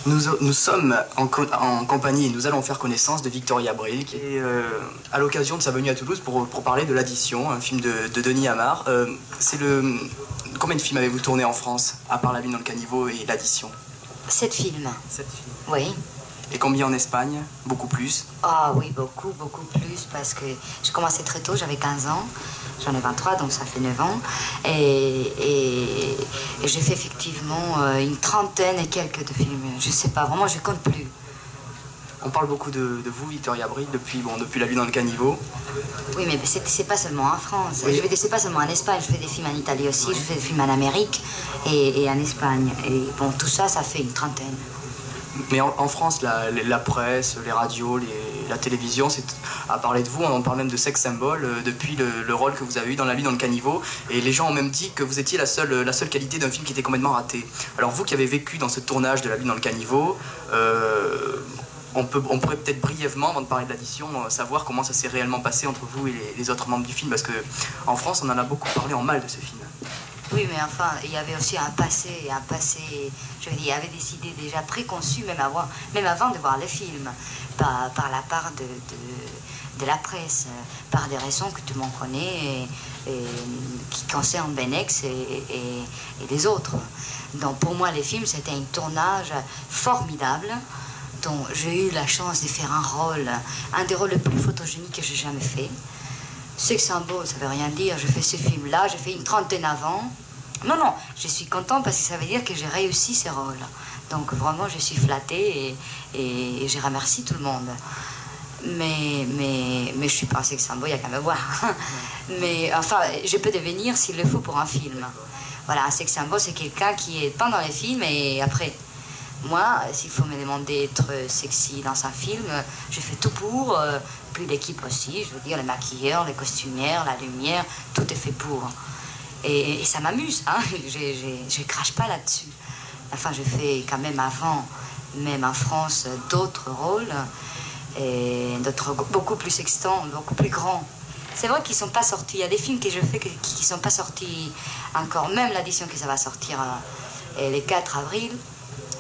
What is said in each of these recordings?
Nous sommes en compagnie et nous allons faire connaissance de Victoria Abril, qui est à l'occasion de sa venue à Toulouse pour parler de L'Addition, un film de Denis Amar. Combien de films avez-vous tourné en France, à part La Lune dans le caniveau et L'Addition? 7 films. 7 films. Oui. Et combien en Espagne? Beaucoup plus? Ah oui, beaucoup plus, parce que j'ai commencé très tôt, j'avais 15 ans, j'en ai 23, donc ça fait 9 ans, et j'ai fait effectivement une trentaine et quelques de films, je sais pas, vraiment je compte plus. On parle beaucoup de vous, Victoria Abril, depuis La Lune dans le caniveau. Oui, mais c'est pas seulement en France, oui. C'est pas seulement en Espagne, je fais des films en Italie aussi, oui. Je fais des films en Amérique et en Espagne, et bon, tout ça, ça fait une trentaine. Mais en France, la presse, les radios, la télévision a parlé de vous, on parle même de sex symbol depuis le rôle que vous avez eu dans La Lune dans le caniveau. Et les gens ont même dit que vous étiez la seule qualité d'un film qui était complètement raté. Alors vous qui avez vécu dans ce tournage de La Lune dans le caniveau, on pourrait peut-être brièvement, avant de parler de L'Addition, savoir comment ça s'est réellement passé entre vous et les autres membres du film. Parce qu'en France, on en a beaucoup parlé en mal de ce film. Oui, mais enfin, il y avait aussi un passé, je veux dire, il y avait des idées déjà préconçues, même avant de voir le film, par la part de la presse, par des raisons que tout le monde connaît, et qui concernent Benex et les autres. Donc pour moi, les films, c'était un tournage formidable, dont j'ai eu la chance de faire un des rôles les plus photogéniques que j'ai jamais fait. Sex symbol, ça veut rien dire, je fais ce film-là, j'ai fait une trentaine avant. Non, je suis contente parce que ça veut dire que j'ai réussi ce rôle. Donc vraiment, je suis flattée et je remercie tout le monde. Mais je suis pas sex symbol, il y a qu'à me voir. Mais enfin, je peux devenir s'il le faut pour un film. Voilà, un sex symbol, c'est quelqu'un qui est pas dans les films et après. Moi, s'il faut me demander d'être sexy dans un film, je fais tout pour, puis l'équipe aussi, je veux dire, les maquilleurs, les costumières, la lumière, tout est fait pour. Et ça m'amuse, hein, je crache pas là-dessus. Enfin, je fais quand même avant, même en France, d'autres rôles, et d'autres beaucoup plus extens, beaucoup plus grands. C'est vrai qu'ils sont pas sortis, il y a des films que je fais qui sont pas sortis encore, même L'Addition que ça va sortir le 4 avril.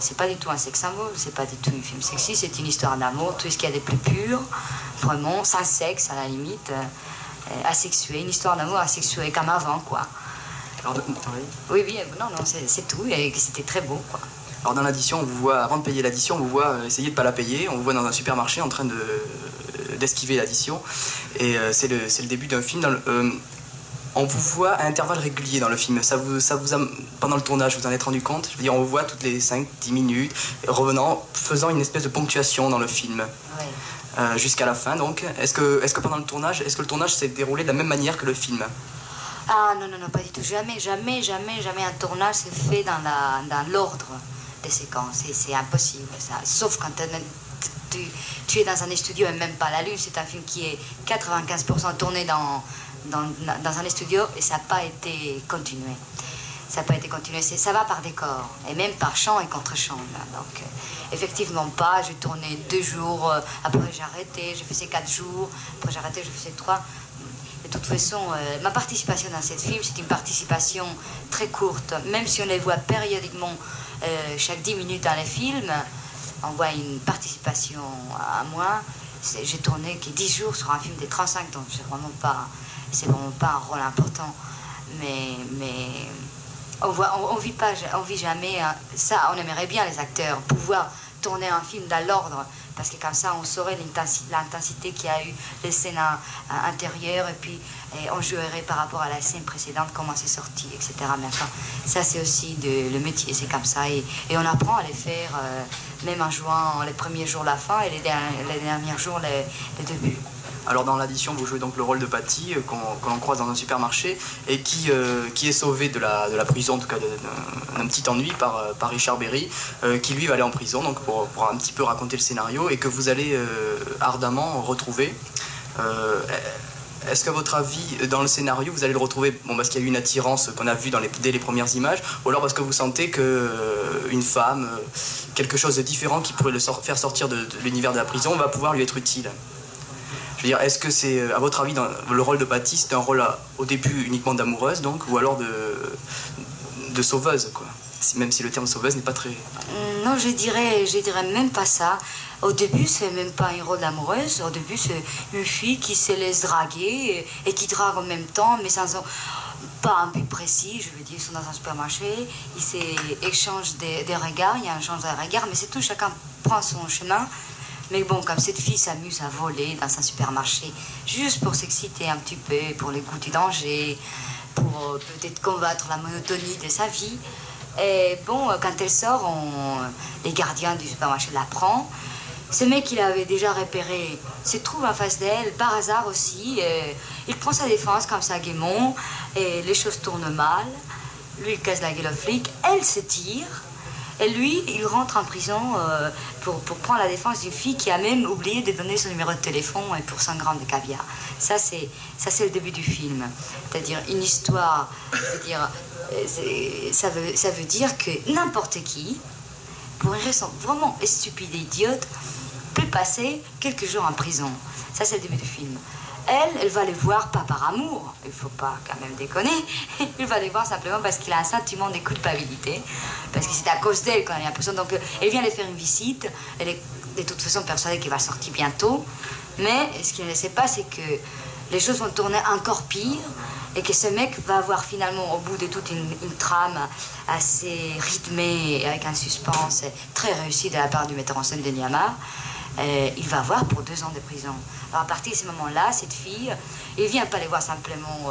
C'est pas du tout un sex symbol, c'est pas du tout un film sexy, c'est une histoire d'amour, tout ce qu'il y a de plus pur, vraiment, sans sexe à la limite, asexué, une histoire d'amour asexuée, comme avant, quoi. Alors, oui, non, c'est tout, et c'était très beau, quoi. Alors dans L'Addition, on vous voit, avant de payer l'addition, on vous voit essayer de pas la payer, on vous voit dans un supermarché en train d'esquiver l'addition, et c'est le début d'un film. On vous voit à intervalles réguliers dans le film. Pendant le tournage, vous en êtes rendu compte? Je veux dire, on vous voit toutes les 5-10 minutes, revenant, faisant une espèce de ponctuation dans le film. Oui. Jusqu'à la fin, donc. Est-ce que pendant le tournage, le tournage s'est déroulé de la même manière que le film? Ah non, pas du tout. Jamais un tournage s'est fait dans l'ordre des séquences. C'est impossible, ça. Sauf quand tu es dans un studio, et même pas La Lune, c'est un film qui est 95% tourné dans un studio et ça n'a pas été continué. Ça va par décor, et même par chant et contre-chant. Donc, effectivement pas, j'ai tourné 2 jours, après j'ai arrêté, j'ai fait 4 jours, après j'ai arrêté, j'ai fait 3. De toute façon, ma participation dans ce film, c'est une participation très courte. Même si on les voit périodiquement, chaque 10 minutes dans les films, on voit une participation à moi. J'ai tourné que 10 jours sur un film de 35, donc c'est vraiment pas un rôle important. Mais on vit jamais ça. On aimerait bien, les acteurs, pouvoir tourner un film dans l'ordre, parce que comme ça on saurait l'intensité qu'il y a eu, les scènes intérieures, et puis on jouerait par rapport à la scène précédente, comment c'est sorti, etc. Mais enfin, ça c'est aussi le métier, c'est comme ça, et on apprend à les faire, même en jouant les premiers jours la fin et les derniers jours les débuts. Alors dans L'Addition, vous jouez donc le rôle de Patty, qu'on croise dans un supermarché, et qui est sauvé de la prison, en tout cas d'un petit ennui par Richard Berry, qui lui va aller en prison, donc pour un petit peu raconter le scénario, et que vous allez ardemment retrouver. Est-ce qu'à votre avis, dans le scénario, vous allez le retrouver, parce qu'il y a eu une attirance qu'on a vue dès les premières images, ou alors parce que vous sentez qu'une femme, quelque chose de différent qui pourrait faire sortir de l'univers de la prison, va pouvoir lui être utile? Je veux dire, est-ce que c'est, à votre avis, le rôle de Patty, c'était un rôle au début uniquement d'amoureuse, donc, ou alors de sauveuse, quoi? même si le terme sauveuse n'est pas très... Non, je dirais même pas ça. Au début, c'est même pas un rôle amoureuse. Au début, c'est une fille qui se laisse draguer et qui drague en même temps, mais sans pas un but précis. Je veux dire, ils sont dans un supermarché, ils s'échangent des regards, il y a un échange de regards, mais c'est tout, chacun prend son chemin. Mais bon, comme cette fille s'amuse à voler dans un supermarché, juste pour s'exciter un petit peu, pour les goûts du danger, pour peut-être combattre la monotonie de sa vie. Et bon, quand elle sort, les gardiens du supermarché la prennent. Ce mec qu'il avait déjà repéré se trouve en face d'elle, par hasard aussi. Il prend sa défense comme ça, gaiement, et les choses tournent mal. Lui, il casse la gueule au flic, elle se tire. Et lui, il rentre en prison pour prendre la défense d'une fille qui a même oublié de donner son numéro de téléphone pour 100 grammes de caviar. Ça, c'est le début du film. C'est-à-dire une histoire, ça veut dire que n'importe qui, pour une raison vraiment stupide et idiote, peut passer quelques jours en prison. Ça, c'est le début du film. Elle va les voir pas par amour, il faut pas quand même déconner, il va les voir simplement parce qu'il a un sentiment de culpabilité, parce que c'est à cause d'elle qu'on a l'impression. Donc elle vient les faire une visite, elle est de toute façon persuadée qu'il va sortir bientôt, mais ce qu'elle ne sait pas, c'est que les choses vont tourner encore pire, et que ce mec va avoir finalement, au bout de toute une trame assez rythmée, et avec un suspense très réussi de la part du metteur en scène Denis Amar, il va avoir pour 2 ans de prison. Alors à partir de ce moment-là, cette fille, il ne vient pas les voir simplement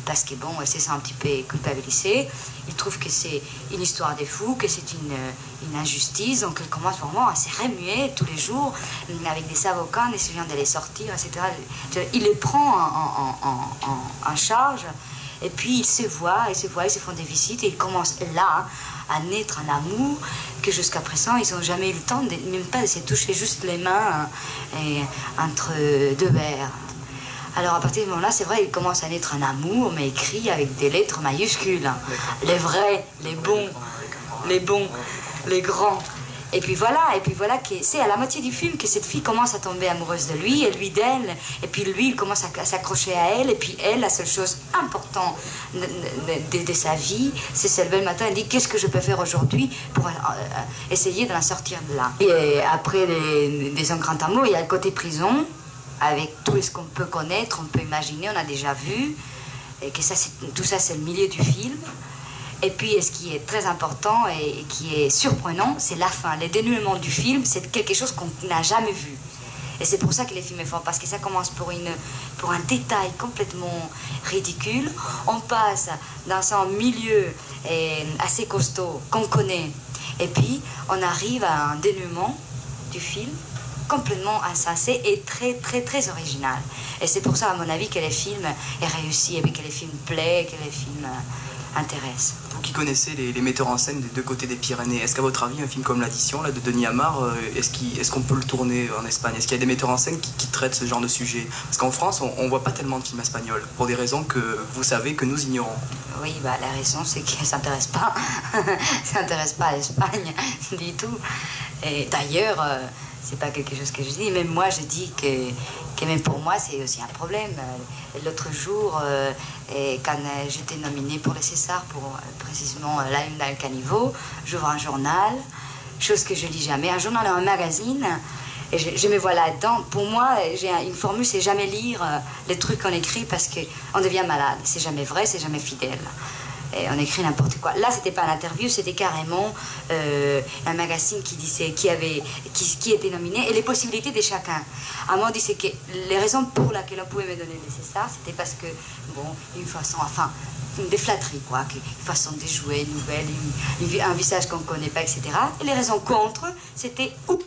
parce que bon, elle se sent un petit peu culpabilisée. Il trouve que c'est une histoire de fou, que c'est une injustice. Donc elle commence vraiment à se remuer tous les jours avec des avocats en essayant de les sortir, etc. Il les prend en charge. Et puis ils se voient, ils se font des visites et ils commencent là à naître un amour que jusqu'à présent ils n'ont jamais eu le temps, même pas de se toucher juste les mains entre 2 verres. Alors à partir de ce moment-là, c'est vrai, il commence à naître un amour, mais écrit avec des lettres majuscules. Les vrais, les bons, les grands. Et puis voilà que c'est à la moitié du film que cette fille commence à tomber amoureuse de lui, et lui d'elle, et puis lui, il commence à s'accrocher à elle, et puis elle, la seule chose importante de sa vie, c'est se lever le matin et dire qu'est-ce que je peux faire aujourd'hui pour essayer de la sortir de là. Et après des grands amours, il y a le côté prison, avec tout ce qu'on peut connaître, on peut imaginer, on a déjà vu, et que ça, tout ça, c'est le milieu du film. Et puis, ce qui est très important et qui est surprenant, c'est la fin. Le dénouement du film, c'est quelque chose qu'on n'a jamais vu. Et c'est pour ça que les films est fort, parce que ça commence pour un détail complètement ridicule. On passe dans un milieu assez costaud qu'on connaît. Et puis, on arrive à un dénouement du film complètement insensé et très, très, très original. Et c'est pour ça, à mon avis, que les films est réussi, et puis que les films plaisent, que les films intéressent. Vous qui connaissez les metteurs en scène des 2 côtés des Pyrénées, est-ce qu'à votre avis, un film comme L'Addition de Denis Amar, est-ce qu'on peut le tourner en Espagne? Est-ce qu'il y a des metteurs en scène qui traitent ce genre de sujet? Parce qu'en France, on ne voit pas tellement de films espagnols, pour des raisons que vous savez que nous ignorons. Oui, bah, la raison, c'est qu'ils ne s'intéressent pas. À l'Espagne du tout. Et d'ailleurs, c'est pas quelque chose que je dis, même moi, je dis que même pour moi, c'est aussi un problème. L'autre jour, quand j'étais nominée pour les Césars, pour précisément La Une dans le Caniveau, j'ouvre un journal, chose que je lis jamais, un journal ou un magazine, et je me vois là-dedans. Pour moi, j'ai une formule, c'est jamais lire les trucs qu'on écrit parce qu'on devient malade. C'est jamais vrai, c'est jamais fidèle. Et on écrit n'importe quoi. Là, c'était pas l'interview, c'était carrément un magazine qui était nominé et les possibilités de chacun. À moi, on disait que les raisons pour lesquelles on pouvait me donner les Césars, c'était parce que, bon, une façon, enfin, des flatteries, quoi, une façon de jouer, une nouvelle, un visage qu'on connaît pas, etc. Et les raisons contre, c'était ou